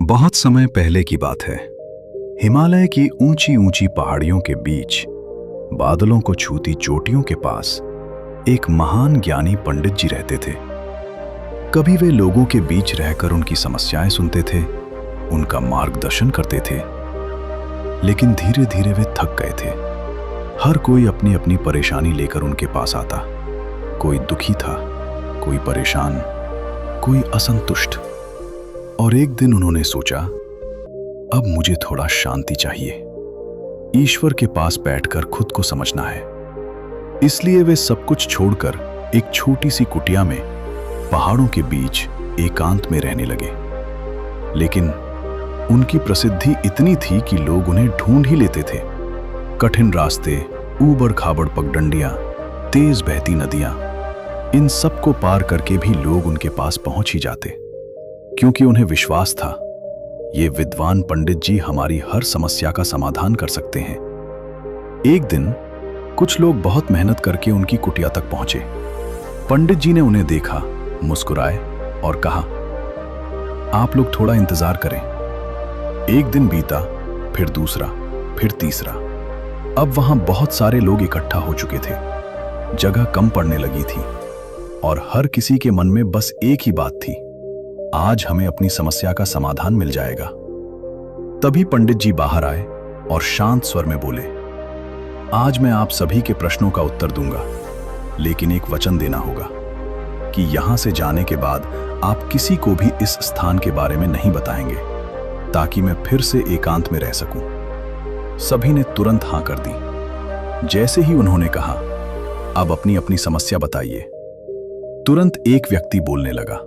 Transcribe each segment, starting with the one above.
बहुत समय पहले की बात है। हिमालय की ऊंची ऊंची पहाड़ियों के बीच बादलों को छूती चोटियों के पास एक महान ज्ञानी पंडित जी रहते थे। कभी वे लोगों के बीच रहकर उनकी समस्याएं सुनते थे, उनका मार्गदर्शन करते थे, लेकिन धीरे धीरे वे थक गए थे। हर कोई अपनी अपनी परेशानी लेकर उनके पास आता। कोई दुखी था, कोई परेशान, कोई असंतुष्ट। और एक दिन उन्होंने सोचा, अब मुझे थोड़ा शांति चाहिए। ईश्वर के पास बैठकर खुद को समझना है। इसलिए वे सब कुछ छोड़कर एक छोटी सी कुटिया में पहाड़ों के बीच एकांत में रहने लगे। लेकिन उनकी प्रसिद्धि इतनी थी कि लोग उन्हें ढूंढ ही लेते थे। कठिन रास्ते, ऊबड़ खाबड़ पगडंडियां, तेज बहती नदियां, इन सब को पार करके भी लोग उनके पास पहुंच ही जाते, क्योंकि उन्हें विश्वास था ये विद्वान पंडित जी हमारी हर समस्या का समाधान कर सकते हैं। एक दिन कुछ लोग बहुत मेहनत करके उनकी कुटिया तक पहुंचे। पंडित जी ने उन्हें देखा, मुस्कुराए और कहा, आप लोग थोड़ा इंतजार करें। एक दिन बीता, फिर दूसरा, फिर तीसरा। अब वहां बहुत सारे लोग इकट्ठा हो चुके थे। जगह कम पड़ने लगी थी और हर किसी के मन में बस एक ही बात थी, आज हमें अपनी समस्या का समाधान मिल जाएगा। तभी पंडित जी बाहर आए और शांत स्वर में बोले, आज मैं आप सभी के प्रश्नों का उत्तर दूंगा, लेकिन एक वचन देना होगा कि यहां से जाने के बाद आप किसी को भी इस स्थान के बारे में नहीं बताएंगे, ताकि मैं फिर से एकांत में रह सकूं। सभी ने तुरंत हां कर दी। जैसे ही उन्होंने कहा, अब अपनी अपनी समस्या बताइए, तुरंत एक व्यक्ति बोलने लगा।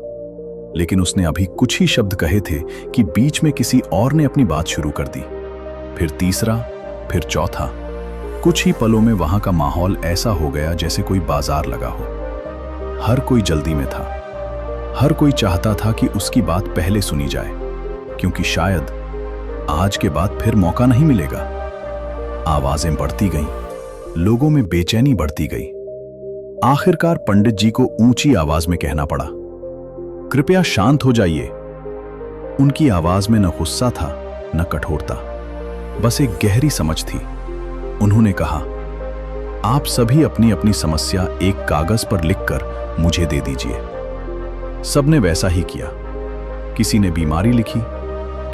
लेकिन उसने अभी कुछ ही शब्द कहे थे कि बीच में किसी और ने अपनी बात शुरू कर दी। फिर तीसरा, फिर चौथा। कुछ ही पलों में वहां का माहौल ऐसा हो गया जैसे कोई बाजार लगा हो। हर कोई जल्दी में था। हर कोई चाहता था कि उसकी बात पहले सुनी जाए, क्योंकि शायद आज के बाद फिर मौका नहीं मिलेगा। आवाजें बढ़ती गईं, लोगों में बेचैनी बढ़ती गई। आखिरकार पंडित जी को ऊंची आवाज में कहना पड़ा, कृपया शांत हो जाइए। उनकी आवाज में न गुस्सा था, न कठोरता, बस एक गहरी समझ थी। उन्होंने कहा, आप सभी अपनी अपनी समस्या एक कागज पर लिखकर मुझे दे दीजिए। सबने वैसा ही किया। किसी ने बीमारी लिखी,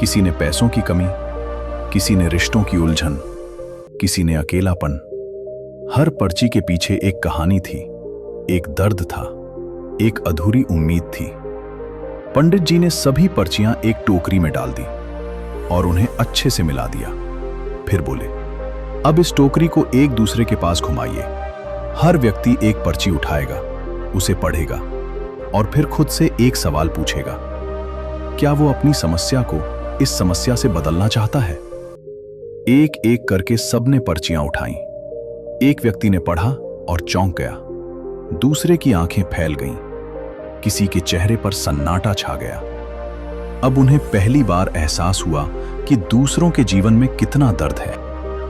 किसी ने पैसों की कमी, किसी ने रिश्तों की उलझन, किसी ने अकेलापन। हर पर्ची के पीछे एक कहानी थी, एक दर्द था, एक अधूरी उम्मीद थी। पंडित जी ने सभी पर्चियां एक टोकरी में डाल दी और उन्हें अच्छे से मिला दिया। फिर बोले, अब इस टोकरी को एक दूसरे के पास घुमाइए। हर व्यक्ति एक पर्ची उठाएगा, उसे पढ़ेगा और फिर खुद से एक सवाल पूछेगा, क्या वो अपनी समस्या को इस समस्या से बदलना चाहता है? एक एक करके सबने पर्चियां उठाईं। एक व्यक्ति ने पढ़ा और चौंक गया। दूसरे की आंखें फैल गईं। किसी के चेहरे पर सन्नाटा छा गया। अब उन्हें पहली बार एहसास हुआ कि दूसरों के जीवन में कितना दर्द है,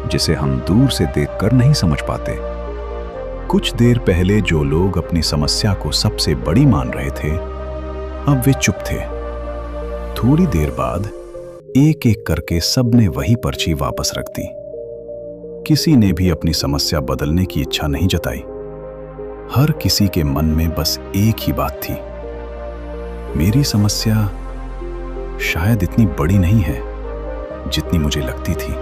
जिसे हम दूर से देखकर नहीं समझ पाते। कुछ देर पहले जो लोग अपनी समस्या को सबसे बड़ी मान रहे थे, अब वे चुप थे। थोड़ी देर बाद एक एक करके सबने वही पर्ची वापस रख दी। किसी ने भी अपनी समस्या बदलने की इच्छा नहीं जताई। हर किसी के मन में बस एक ही बात थी, मेरी समस्या शायद इतनी बड़ी नहीं है जितनी मुझे लगती थी।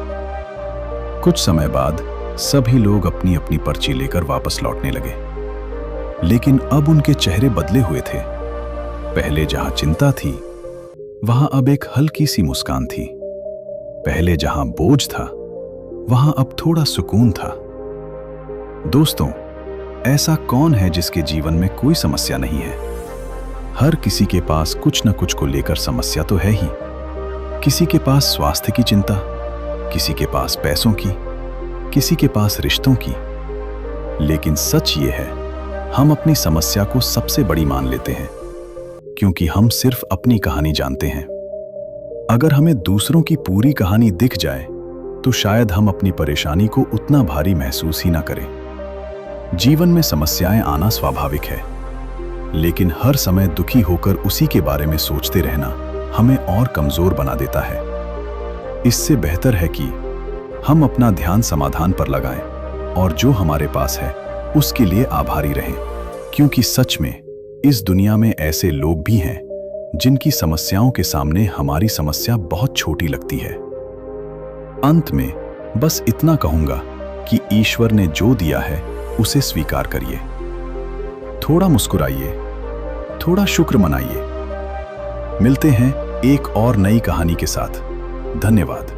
कुछ समय बाद सभी लोग अपनी अपनी पर्ची लेकर वापस लौटने लगे, लेकिन अब उनके चेहरे बदले हुए थे। पहले जहां चिंता थी, वहां अब एक हल्की सी मुस्कान थी। पहले जहां बोझ था, वहां अब थोड़ा सुकून था। दोस्तों, ऐसा कौन है जिसके जीवन में कोई समस्या नहीं है? हर किसी के पास कुछ न कुछ को लेकर समस्या तो है ही। किसी के पास स्वास्थ्य की चिंता, किसी के पास पैसों की, किसी के पास रिश्तों की। लेकिन सच ये है, हम अपनी समस्या को सबसे बड़ी मान लेते हैं, क्योंकि हम सिर्फ अपनी कहानी जानते हैं। अगर हमें दूसरों की पूरी कहानी दिख जाए, तो शायद हम अपनी परेशानी को उतना भारी महसूस ही ना करें। जीवन में समस्याएं आना स्वाभाविक है, लेकिन हर समय दुखी होकर उसी के बारे में सोचते रहना हमें और कमजोर बना देता है। इससे बेहतर है कि हम अपना ध्यान समाधान पर लगाएं और जो हमारे पास है उसके लिए आभारी रहें, क्योंकि सच में इस दुनिया में ऐसे लोग भी हैं जिनकी समस्याओं के सामने हमारी समस्या बहुत छोटी लगती है। अंत में बस इतना कहूंगा कि ईश्वर ने जो दिया है उसे स्वीकार करिए, थोड़ा मुस्कुराइए, थोड़ा शुक्र मनाइए। मिलते हैं एक और नई कहानी के साथ। धन्यवाद।